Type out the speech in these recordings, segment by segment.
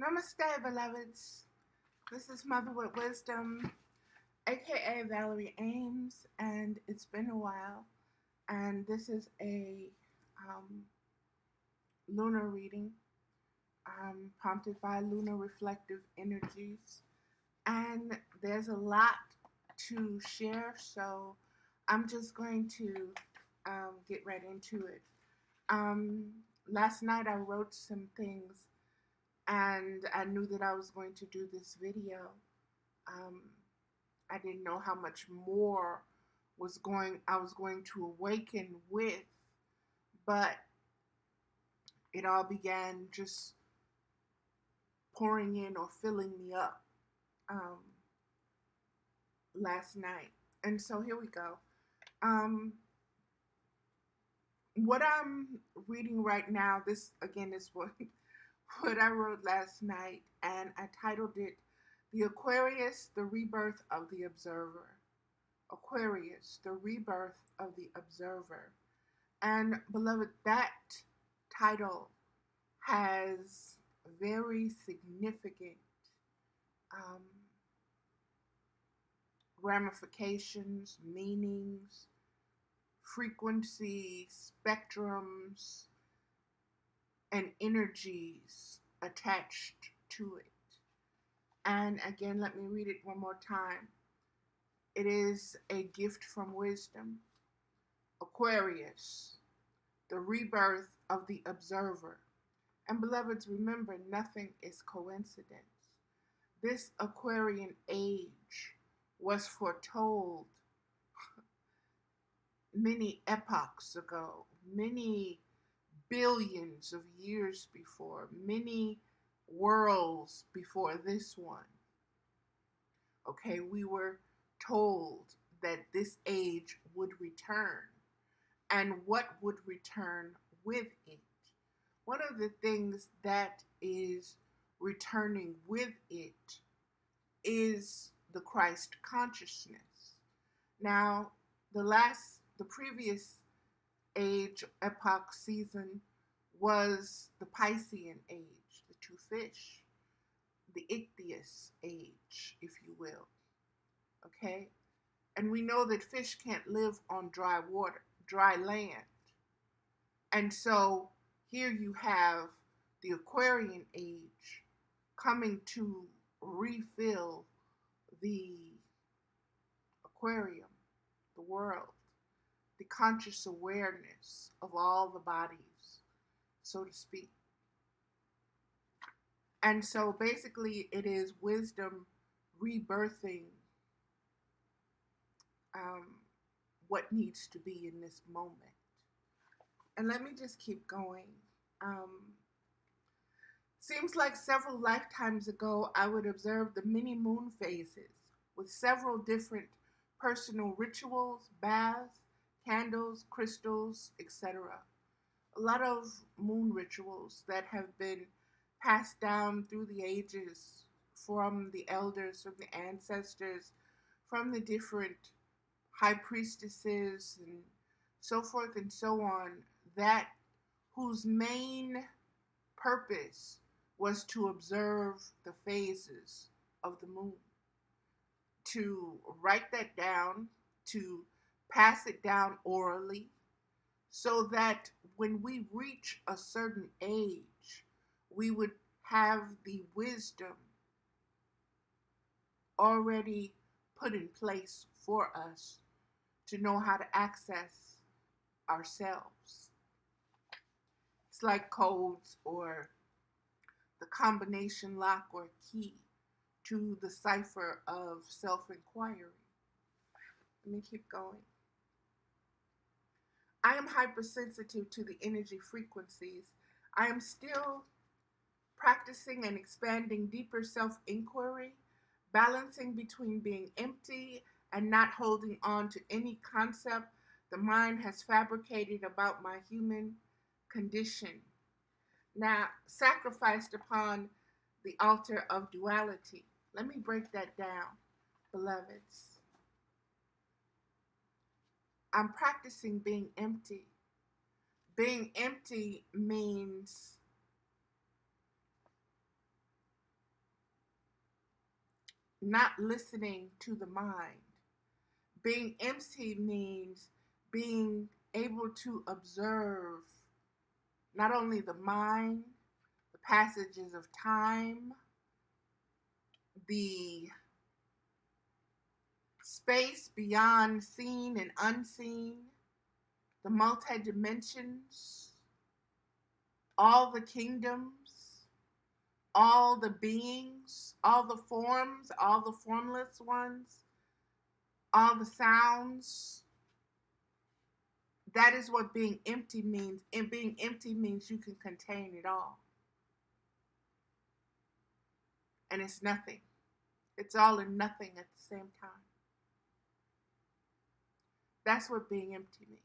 Namaste, beloveds. This is Mother with Wisdom, aka Valerie Ames, and it's been a while. And this is a um, lunar reading prompted by lunar reflective energies. And there's a lot to share, so I'm just going to get right into it. Um, Last night I wrote some things and I knew that I was going to do this video. Um, I didn't know how much more I was going to awaken with, but it all began just pouring in or filling me up um, last night. And so here we go. Um, what I'm reading right now, this again is what what I wrote last night, and I titled it "The Aquarius, the Rebirth of the Observer." Aquarius, the Rebirth of the Observer. And beloved, that title has very significant um, ramifications, meanings, frequency, spectrums, and energies attached to it. And again, let me read it one more time. It is a gift from wisdom. Aquarius, the rebirth of the observer. And beloveds, remember, nothing is coincidence. This Aquarian age was foretold many epochs ago, many billions of years before, many worlds before this one. Okay, we were told that this age would return and what would return with it. One of the things that is returning with it is the Christ consciousness. Now, the previous age, epoch, season was the Piscean age, the two fish, the ichthys age, if you will. Okay? And we know that fish can't live on dry water, dry land. And so here you have the Aquarian age coming to refill the aquarium, the world, the conscious awareness of all the bodies, so to speak. And so basically, it is wisdom rebirthing um, what needs to be in this moment. And let me just keep going. Seems like several lifetimes ago, I would observe the many moon phases with several different personal rituals, baths, candles, crystals, etc. A lot of moon rituals that have been passed down through the ages from the elders, from the ancestors, from the different high priestesses and so forth and so on, that whose main purpose was to observe the phases of the moon, to write that down, to pass it down orally, so that when we reach a certain age, we would have the wisdom already put in place for us to know how to access ourselves. It's like codes or the combination lock or key to the cipher of self-inquiry. Let me keep going. I am hypersensitive to the energy frequencies. I am still practicing and expanding deeper self-inquiry, balancing between being empty and not holding on to any concept the mind has fabricated about my human condition. Now, sacrificed upon the altar of duality. Let me break that down, beloveds. I'm practicing being empty. Being empty means not listening to the mind. Being empty means being able to observe not only the mind, the passages of time, the space beyond seen and unseen, the multi dimensions, all the kingdoms, all the beings, all the forms, all the formless ones, all the sounds. That is what being empty means. And being empty means you can contain it all. And it's nothing. It's all and nothing at the same time. That's what being empty means.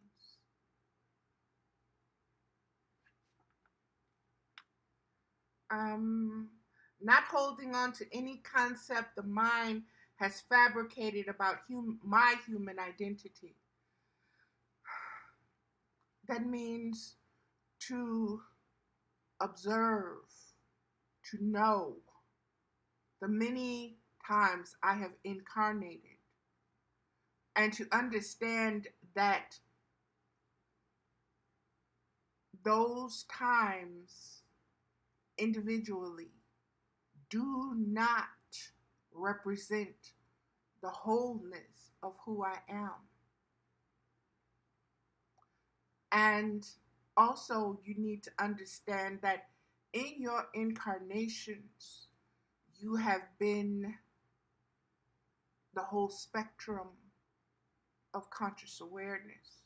Not holding on to any concept the mind has fabricated about my human identity. That means to observe, to know the many times I have incarnated, and to understand that those times individually do not represent the wholeness of who I am. And also, you need to understand that in your incarnations, you have been the whole spectrum of conscious awareness.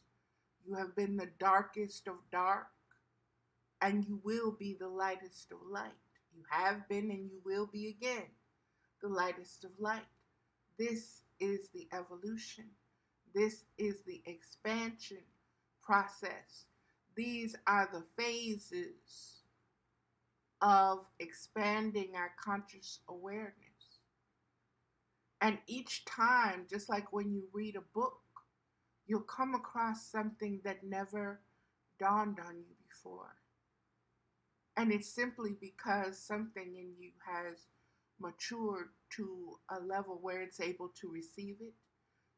You have been the darkest of dark, and you will be the lightest of light. You have been and you will be again the lightest of light. This is the evolution. This is the expansion process. These are the phases of expanding our conscious awareness. And each time, just like when you read a book, you'll come across something that never dawned on you before. And it's simply because something in you has matured to a level where it's able to receive it,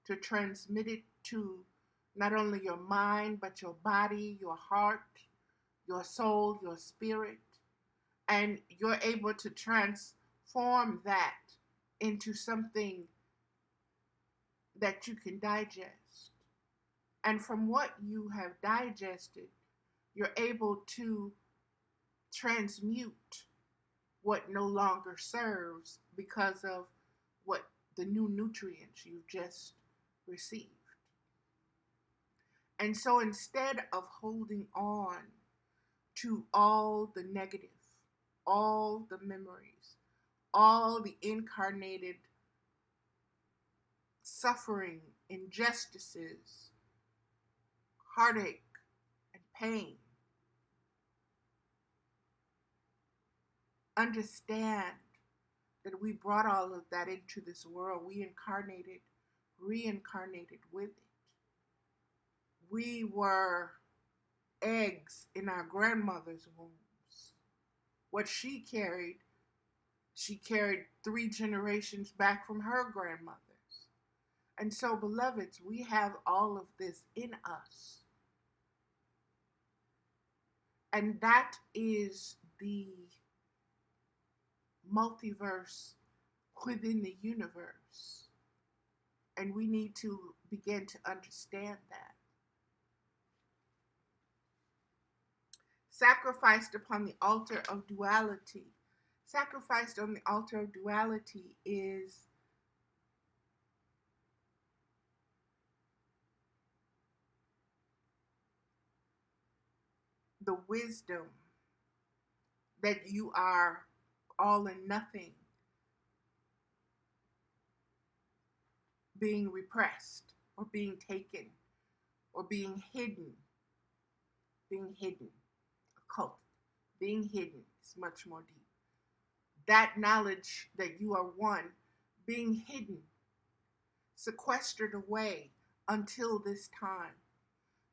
to transmit it to not only your mind, but your body, your heart, your soul, your spirit. And you're able to transform that into something that you can digest. And from what you have digested, you're able to transmute what no longer serves because of what the new nutrients you've just received. And so instead of holding on to all the negative, all the memories, all the incarnated suffering, injustices, heartache, and pain, understand that we brought all of that into this world. We incarnated, reincarnated with it. We were eggs in our grandmother's wombs. What she carried 3 generations back from her grandmothers. And so, beloveds, we have all of this in us. And that is the multiverse within the universe. And we need to begin to understand that. Sacrificed upon the altar of duality. Sacrificed on the altar of duality is the wisdom that you are all and nothing being repressed or being taken or being hidden, occult, being hidden is much more deep. That knowledge that you are one, being hidden, sequestered away until this time.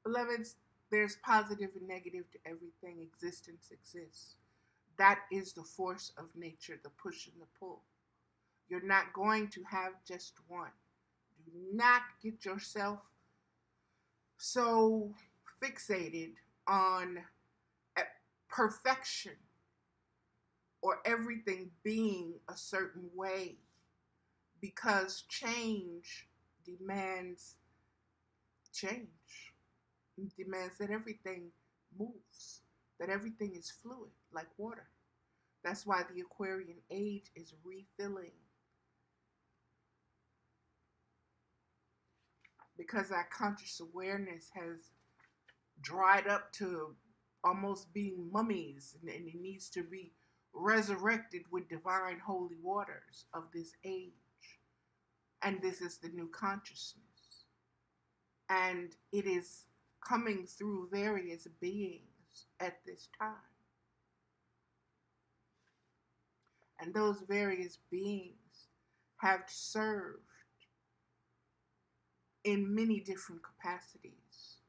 Beloveds, there's positive and negative to everything. Existence exists. That is the force of nature, the push and the pull. You're not going to have just one. Do not get yourself so fixated on perfection or everything being a certain way, because change demands change. It demands that everything moves, that everything is fluid like water. That's why the Aquarian age is refilling, because our conscious awareness has dried up to almost being mummies, and it needs to be resurrected with divine holy waters of this age. And this is the new consciousness. And it is coming through various beings at this time. And those various beings have served in many different capacities,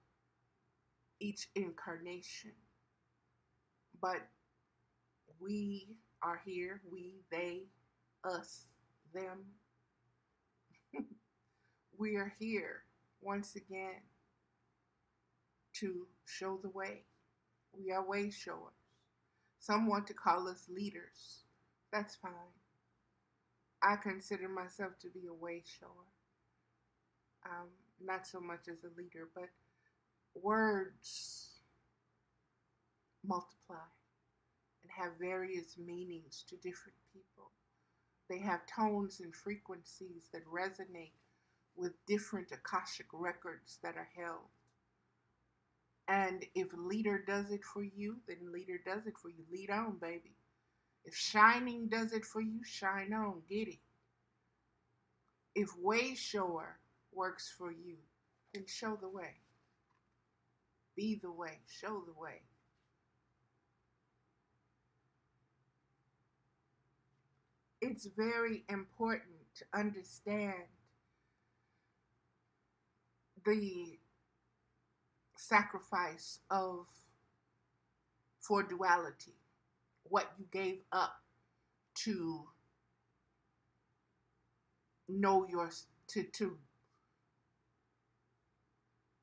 each incarnation. But we are here, we, they, us, them. We are here once again to show the way. We are way showers. Some want to call us leaders. That's fine. I consider myself to be a way shower. Not so much as a leader, but words multiply and have various meanings to different people. They have tones and frequencies that resonate with different Akashic records that are held. And if leader does it for you, then leader does it for you. Lead on, baby. If shining does it for you, shine on, get it. If way shower works for you, then show the way. Be the way, show the way. It's very important to understand the sacrifice for duality, what you gave up to know to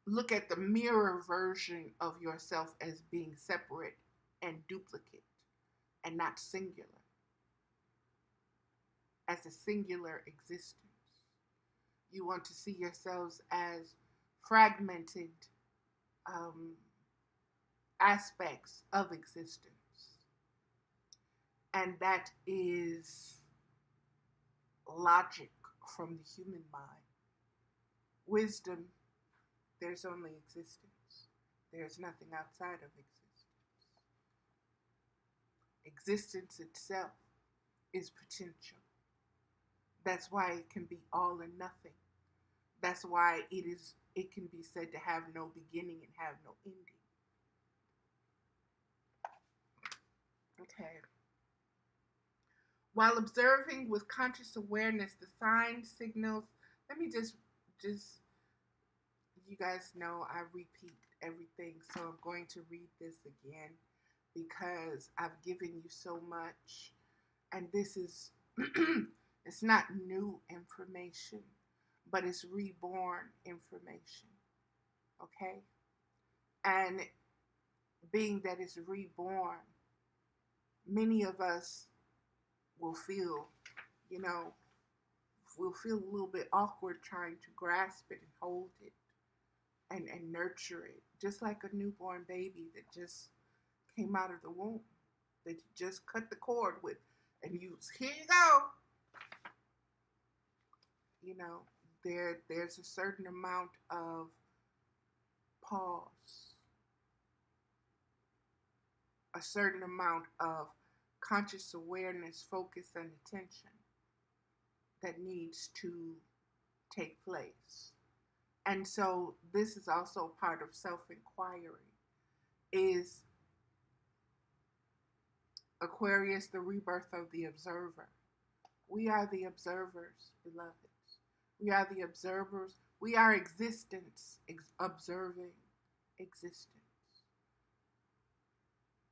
look at the mirror version of yourself as being separate and duplicate and not singular, as a singular existence. You want to see yourselves as fragmented aspects of existence. And that is logic from the human mind. Wisdom, there's only existence. There's nothing outside of existence. Existence itself is potential. That's why it can be all and nothing. That's why it can be said to have no beginning and have no ending. Okay. While observing with conscious awareness the signs, signals, let me just you guys know I repeat everything, so I'm going to read this again because I've given you so much, and this is it's not new information, but it's reborn information. Okay? And being that it's reborn, many of us will feel, we'll feel a little bit awkward trying to grasp it and hold it and nurture it, just like a newborn baby that just came out of the womb, that you just cut the cord with and here you go. There's a certain amount of pause, a certain amount of conscious awareness, focus, and attention that needs to take place. And so this is also part of self-inquiry. Is Aquarius the rebirth of the observer? We are the observers, beloveds. We are the observers. We are existence, observing existence.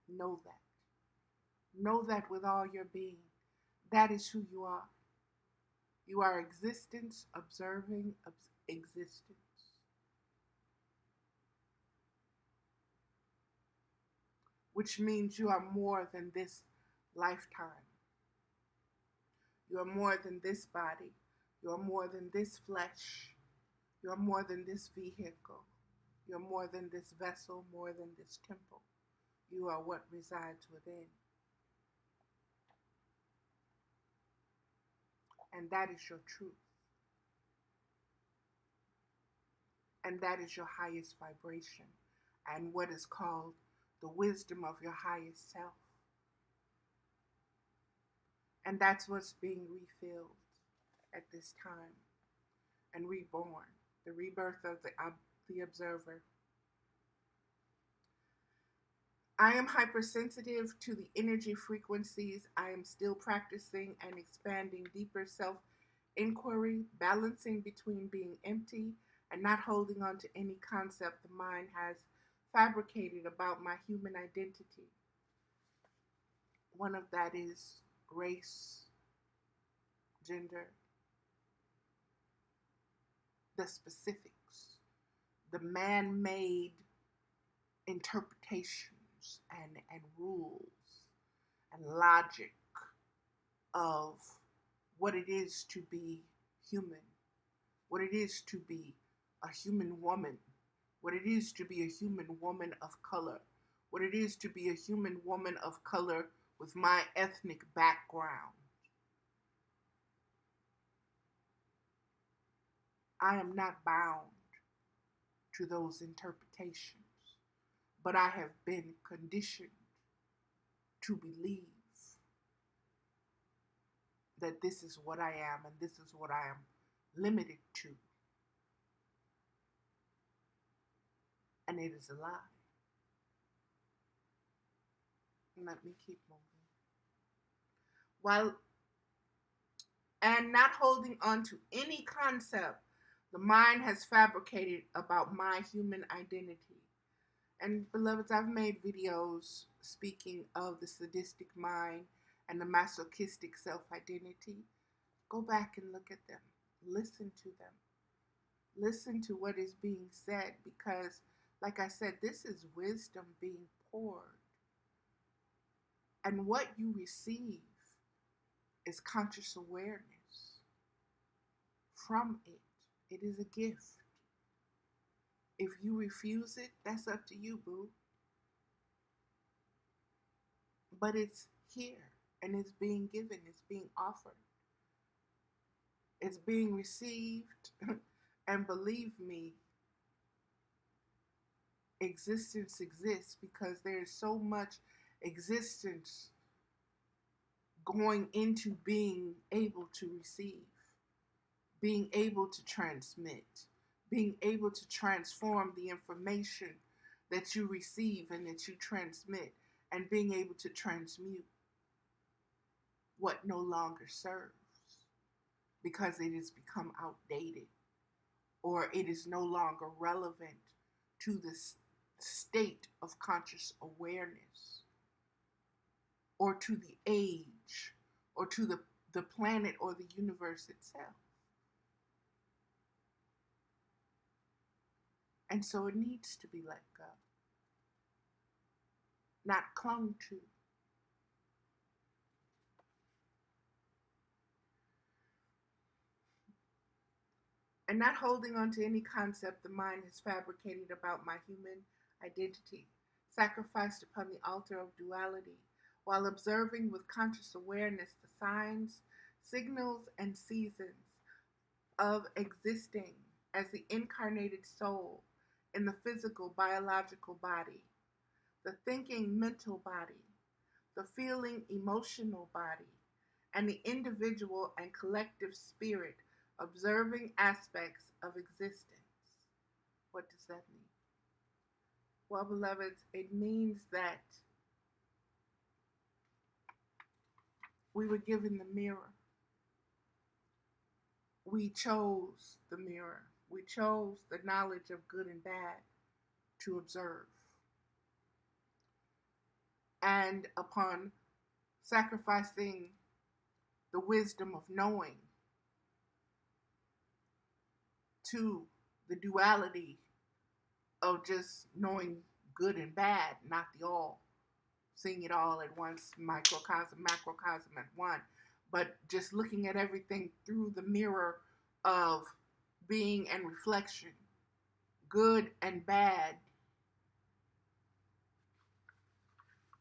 Know that. Know that with all your being. That is who you are. You are existence observing existence, which means you are more than this lifetime. You are more than this body. You are more than this flesh. You are more than this vehicle. You are more than this vessel, more than this temple. You are what resides within. And that is your truth. And that is your highest vibration and what is called the wisdom of your highest self. And that's what's being refilled at this time and reborn, the rebirth of the observer. I am hypersensitive to the energy frequencies. I am still practicing and expanding deeper self inquiry, balancing between being empty and not holding on to any concept the mind has fabricated about my human identity. One of that is race, gender, the specifics, the man-made interpretations and rules and logic of what it is to be human, what it is to be a human woman, what it is to be a human woman of color, what it is to be a human woman of color with my ethnic background. I am not bound to those interpretations, but I have been conditioned to believe that this is what I am and this is what I am limited to. And it is a lie. Let me keep moving. And not holding on to any concept the mind has fabricated about my human identity. And beloveds, I've made videos speaking of the sadistic mind and the masochistic self-identity. Go back and look at them. Listen to them. Listen to what is being said because, like I said, this is wisdom being poured. And what you receive is conscious awareness from it. It is a gift. If you refuse it, that's up to you, boo. But it's here and it's being given, it's being offered. It's being received. And believe me, existence exists because there is so much existence going into being able to receive, being able to transmit, being able to transform the information that you receive and that you transmit, and being able to transmute what no longer serves because it has become outdated or it is no longer relevant to this state of conscious awareness or to the age or to the planet or the universe itself. And so it needs to be let go, not clung to. And not holding on to any concept the mind has fabricated about my human identity, sacrificed upon the altar of duality, while observing with conscious awareness the signs, signals, and seasons of existing as the incarnated soul in the physical biological body, the thinking mental body, the feeling emotional body, and the individual and collective spirit observing aspects of existence. What does that mean? Well, beloveds, it means that we were given the mirror. We chose the mirror. We chose the knowledge of good and bad to observe. And upon sacrificing the wisdom of knowing, to the duality of just knowing good and bad, not the all, seeing it all at once, microcosm, macrocosm at one, but just looking at everything through the mirror of being and reflection, good and bad,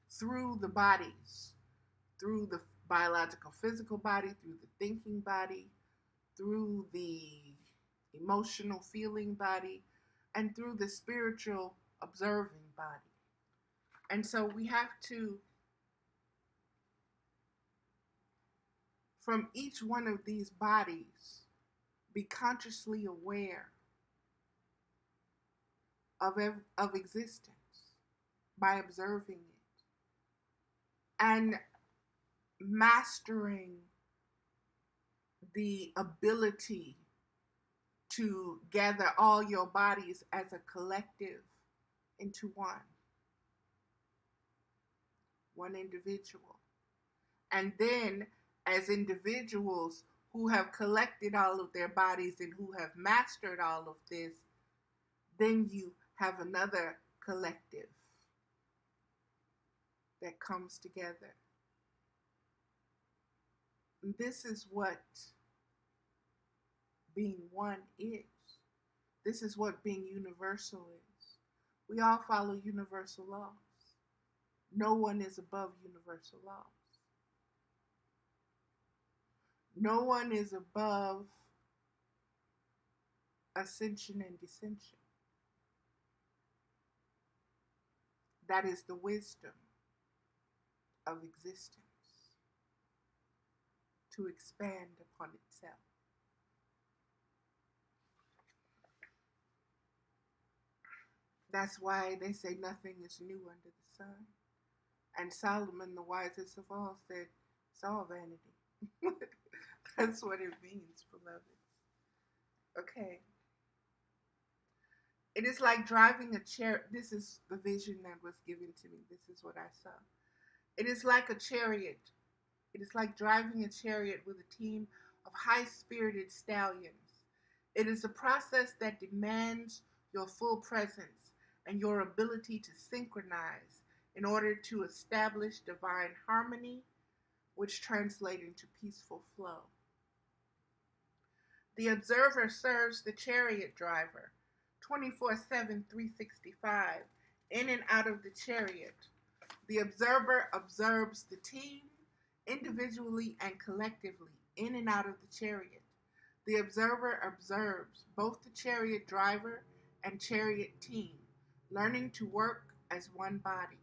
through the bodies, through the biological physical body, through the thinking body, through the emotional feeling body, and through the spiritual observing body. And so we have to, from each one of these bodies, be consciously aware of existence by observing it and mastering the ability to gather all your bodies as a collective into one individual. And then, as individuals who have collected all of their bodies and who have mastered all of this, then you have another collective that comes together. And this is what being one is. This is what being universal is. We all follow universal laws. No one is above universal laws. No one is above ascension and descension. That is the wisdom of existence to expand upon itself. That's why they say nothing is new under the sun. And Solomon, the wisest of all, said, it's all vanity. That's what it means, beloved. Okay. It is like driving a chariot. This is the vision that was given to me. This is what I saw. It is like a chariot. It is like driving a chariot with a team of high-spirited stallions. It is a process that demands your full presence and your ability to synchronize in order to establish divine harmony, which translates into peaceful flow. The observer serves the chariot driver 24/7, 365, in and out of the chariot. The observer observes the team individually and collectively in and out of the chariot. The observer observes both the chariot driver and chariot team, learning to work as one body.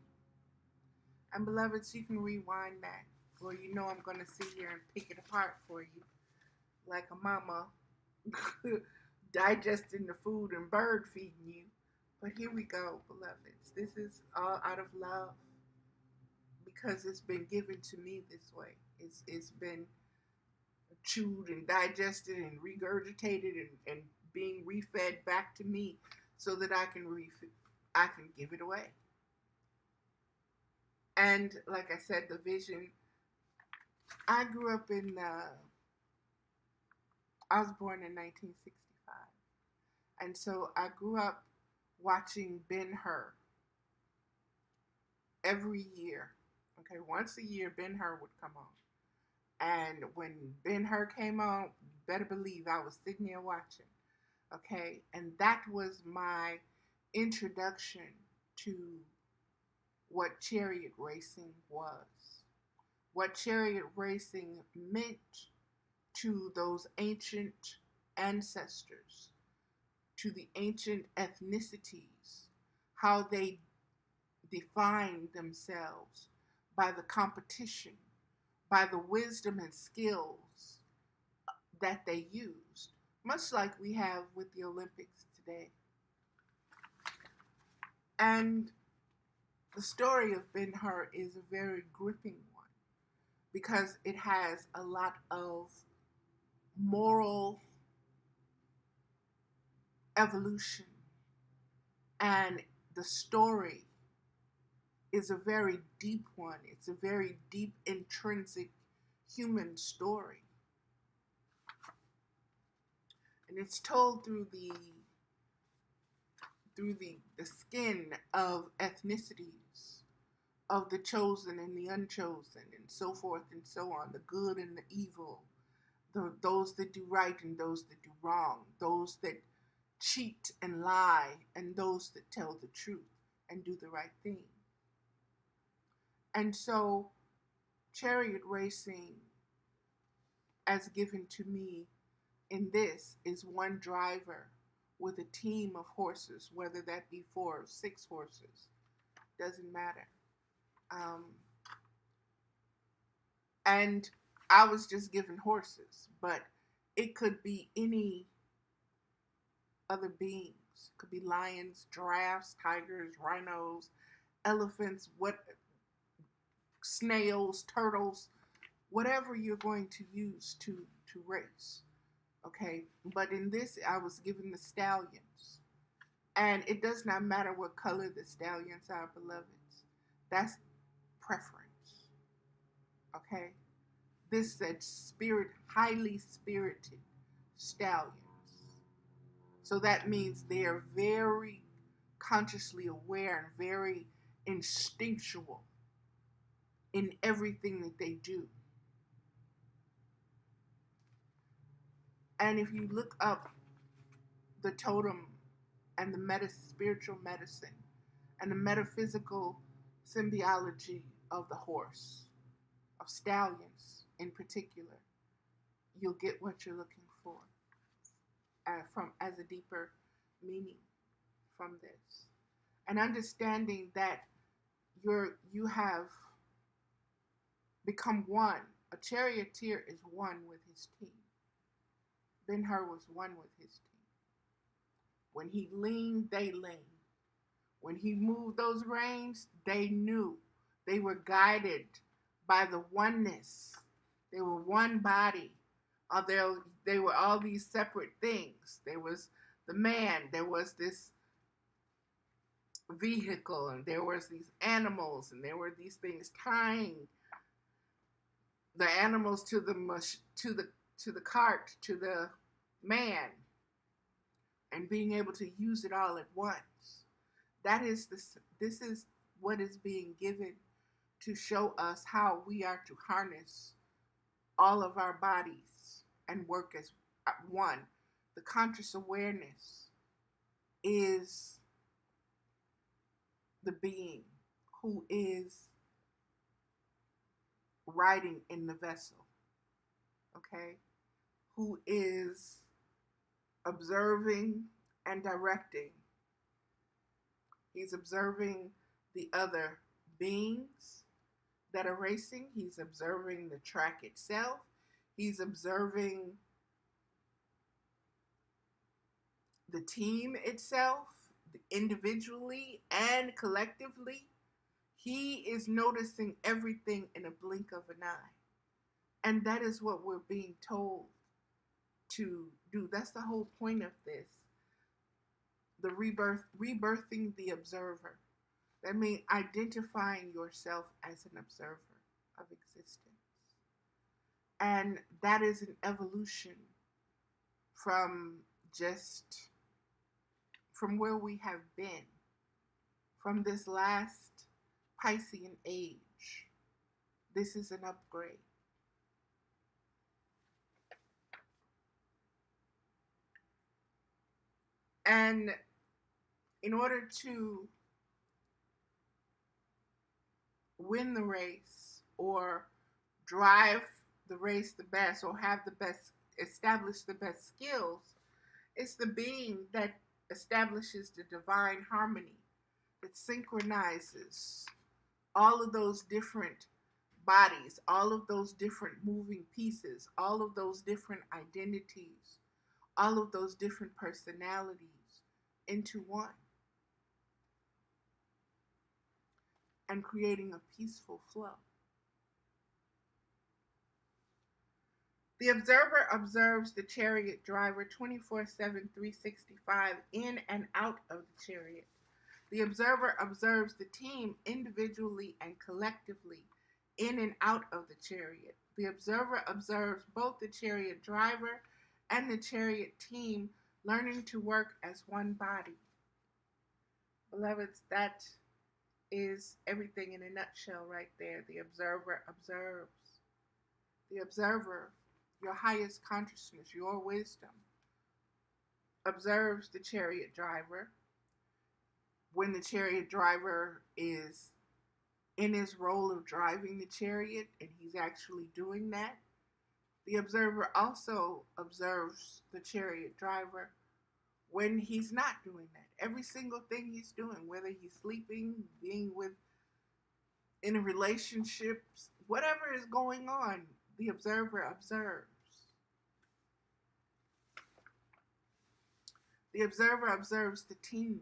And beloveds, you can rewind that, or you know I'm going to sit here and pick it apart for you, like a mama digesting the food and bird feeding you. But here we go, beloveds. This is all out of love, because it's been given to me this way. It's been chewed and digested and regurgitated and being refed back to me so that I can give it away. And like I said, the vision, I grew up I was born in 1965. And so I grew up watching Ben-Hur every year. Okay, once a year, Ben-Hur would come on. And when Ben-Hur came on, you better believe I was sitting there watching. Okay, and that was my introduction to what chariot racing was, what chariot racing meant to those ancient ancestors, to the ancient ethnicities, how they defined themselves by the competition, by the wisdom and skills that they used, much like we have with the Olympics today. And the story of Ben-Hur is a very gripping one because it has a lot of moral evolution, and the story is a very deep one. It's a very deep, intrinsic human story. And it's told through the skin of ethnicities, of the chosen and the unchosen, and so forth and so on, the good and the evil, those that do right and those that do wrong, those that cheat and lie, and those that tell the truth and do the right thing. And so, chariot racing, as given to me in this, is one driver with a team of horses, whether that be 4 or 6 horses, doesn't matter. And I was just given horses, but it could be any other beings. It could be lions, giraffes, tigers, rhinos, elephants, snails, turtles, whatever you're going to use to race. Okay, but in this, I was given the stallions, and it does not matter what color the stallions are, beloveds. That's preference. Okay, this said highly spirited stallions. So that means they are very consciously aware and very instinctual in everything that they do. And if you look up the totem and the spiritual medicine and the metaphysical symbiology of the horse, of stallions in particular, you'll get what you're looking for as a deeper meaning from this. And understanding that you have become one. A charioteer is one with his team. Ben-Hur was one with his team. When he leaned, they leaned. When he moved those reins, they knew. They were guided by the oneness. They were one body. They were all these separate things. There was the man. There was this vehicle, and there was these animals, and there were these things tying the animals to the cart, to the man, and being able to use it all at once. This is what is being given to show us how we are to harness all of our bodies and work as one. The conscious awareness is the being who is riding in the vessel, okay? Who is observing and directing. He's observing the other beings that are racing. He's observing the track itself. He's observing the team itself, individually and collectively. He is noticing everything in a blink of an eye. And that is what we're being told to do. That's the whole point of this. The rebirthing the observer. That means identifying yourself as an observer of existence. And that is an evolution from where we have been, from this last Piscean age. This is an upgrade. And in order to win the race or drive the race the best or have the best, establish the best skills, it's the being that establishes the divine harmony that synchronizes all of those different bodies, all of those different moving pieces, all of those different identities, all of those different personalities into one, and creating a peaceful flow. The observer observes the chariot driver 24/7, 365, in and out of the chariot. The observer observes the team individually and collectively in and out of the chariot. The observer observes both the chariot driver and the Chariot team learning to work as one body. Beloveds, that is everything in a nutshell right there. The observer observes. The observer, your highest consciousness, your wisdom, observes the chariot driver. When the chariot driver is in his role of driving the chariot and he's actually doing that, the observer also observes the chariot driver when he's not doing that. Every single thing he's doing, whether he's sleeping, being with, in a relationship, whatever is going on, the observer observes. The observer observes the team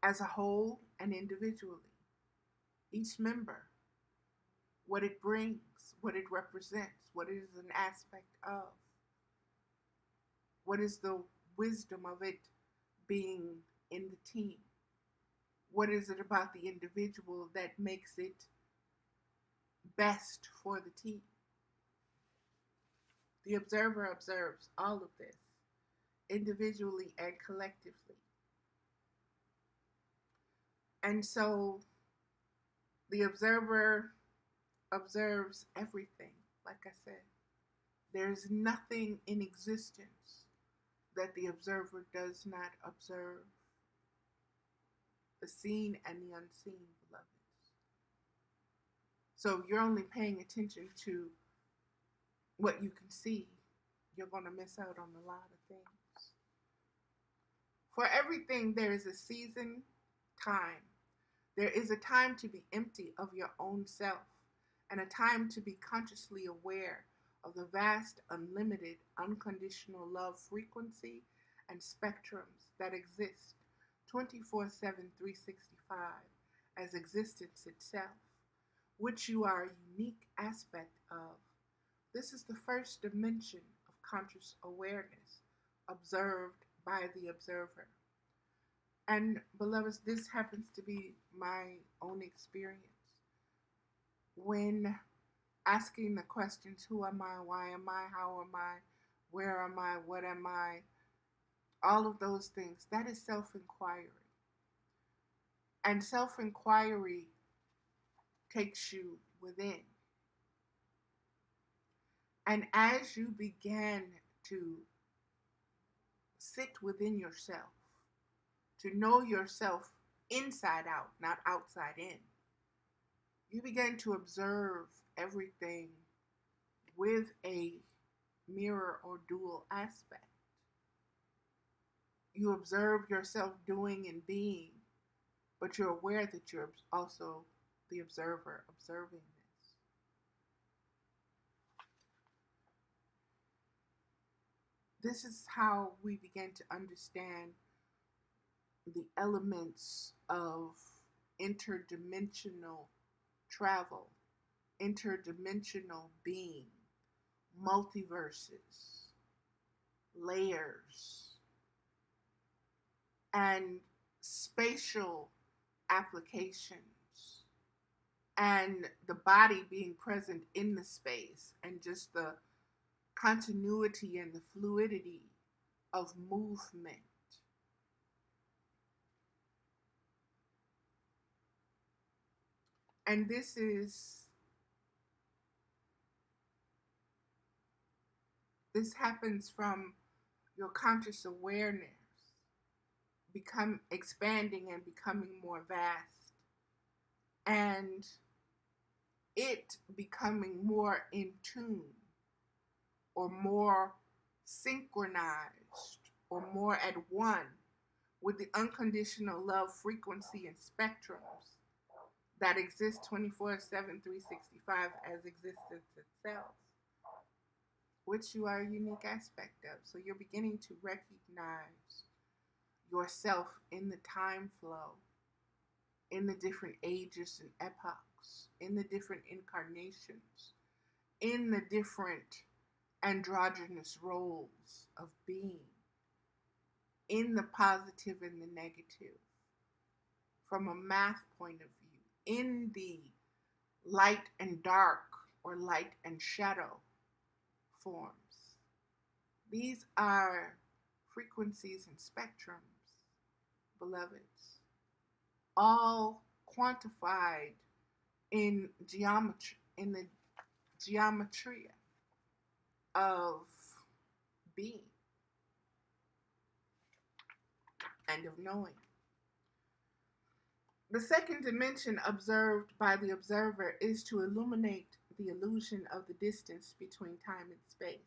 as a whole and individually. Each member, what it brings, what it represents, what it is an aspect of. What is the wisdom of it being in the team? What is it about the individual that makes it best for the team? The observer observes all of this, individually and collectively. And so the observer observes everything, like I said. There's nothing in existence that the observer does not observe. The seen and the unseen, beloveds. So if you're only paying attention to what you can see, you're going to miss out on a lot of things. For everything, there is a season, time. There is a time to be empty of your own self, and a time to be consciously aware of the vast, unlimited, unconditional love frequency and spectrums that exist 24/7, 365 as existence itself, which you are a unique aspect of. This is the first dimension of conscious awareness observed by the observer. And beloveds, this happens to be my own experience. When asking the questions, who am I, why am I, how am I, where am I, what am I, all of those things, that is self-inquiry. And self-inquiry takes you within. And as you begin to sit within yourself, to know yourself inside out, not outside in, you begin to observe everything with a mirror or dual aspect. You observe yourself doing and being, but you're aware that you're also the observer observing this. This is how we begin to understand the elements of interdimensional travel, interdimensional being, multiverses, layers, and spatial applications, and the body being present in the space, and just the continuity and the fluidity of movement. And this happens from your conscious awareness expanding and becoming more vast, and it becoming more in tune or more synchronized or more at one with the unconditional love frequency and spectrums that exist 24/7, 365 as existence itself, which you are a unique aspect of. So you're beginning to recognize yourself in the time flow, in the different ages and epochs, in the different incarnations, in the different androgynous roles of being, in the positive and the negative, from a math point of view, in the light and dark or light and shadow forms. These are frequencies and spectrums, beloveds, all quantified in geometry, in the geometry of being and of knowing. The second dimension observed by the observer is to illuminate the illusion of the distance between time and space,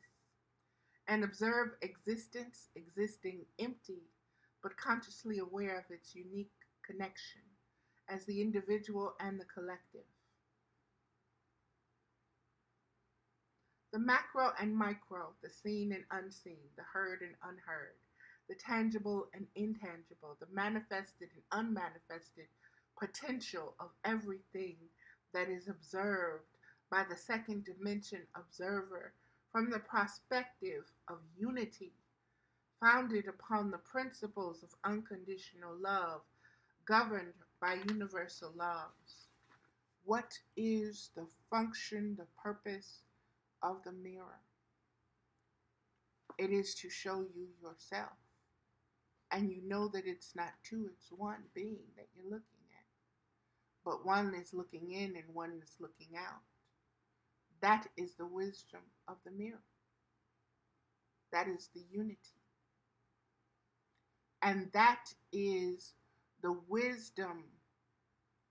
and observe existence existing empty, but consciously aware of its unique connection as the individual and the collective. The macro and micro, the seen and unseen, the heard and unheard, the tangible and intangible, the manifested and unmanifested potential of everything that is observed by the second dimension observer from the perspective of unity, founded upon the principles of unconditional love, governed by universal laws. What is the function, the purpose of the mirror? It is to show you yourself. And you know that it's not two, it's one being that you're looking at. But one is looking in and one is looking out. That is the wisdom of the mirror. That is the unity. And that is the wisdom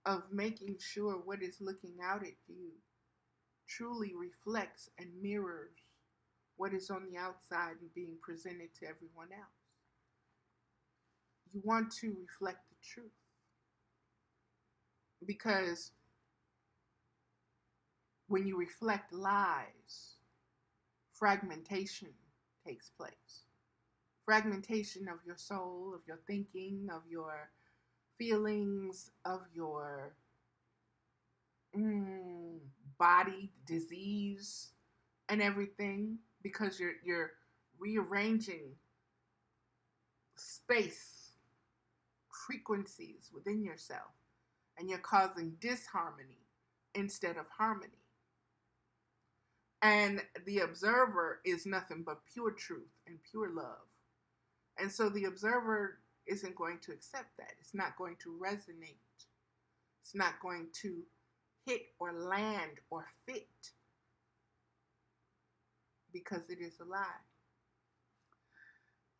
of making sure what is looking out at you truly reflects and mirrors what is on the outside and being presented to everyone else. You want to reflect the truth, because when you reflect lies, fragmentation takes place. Fragmentation of your soul, of your thinking, of your feelings, of your body, disease, and everything, because you're rearranging space, frequencies within yourself, and you're causing disharmony instead of harmony. And the observer is nothing but pure truth and pure love. And so the observer isn't going to accept that. It's not going to resonate. It's not going to hit or land or fit, because it is a lie.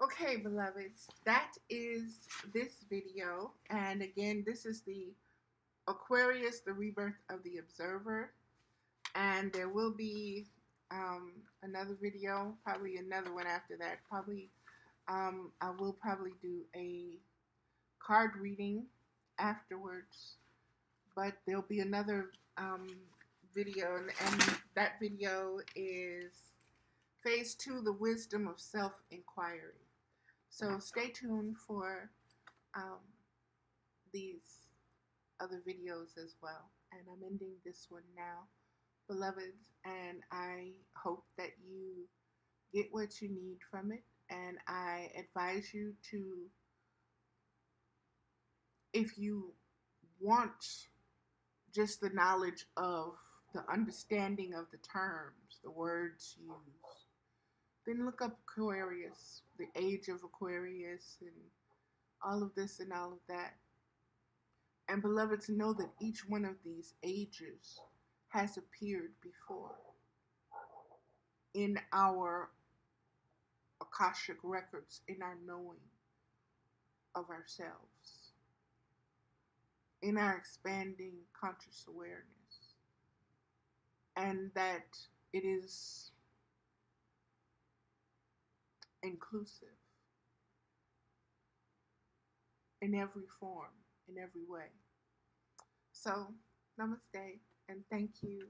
Okay, beloveds, that is this video. And again, this is the Aquarius, the rebirth of the observer. And there will be another video, probably another one after that. Probably, I will probably do a card reading afterwards. But there'll be another video, and that video is Phase 2, the wisdom of self-inquiry. So stay tuned for these other videos as well. And I'm ending this one now, beloveds, and I hope that you get what you need from it. And I advise you to, if you want just the knowledge of the understanding of the terms, the words used, then look up Aquarius, the age of Aquarius, and all of this and all of that. And beloveds, know that each one of these ages has appeared before in our Akashic records, in our knowing of ourselves, in our expanding conscious awareness. And that it is inclusive in every form, in every way. So, namaste, and thank you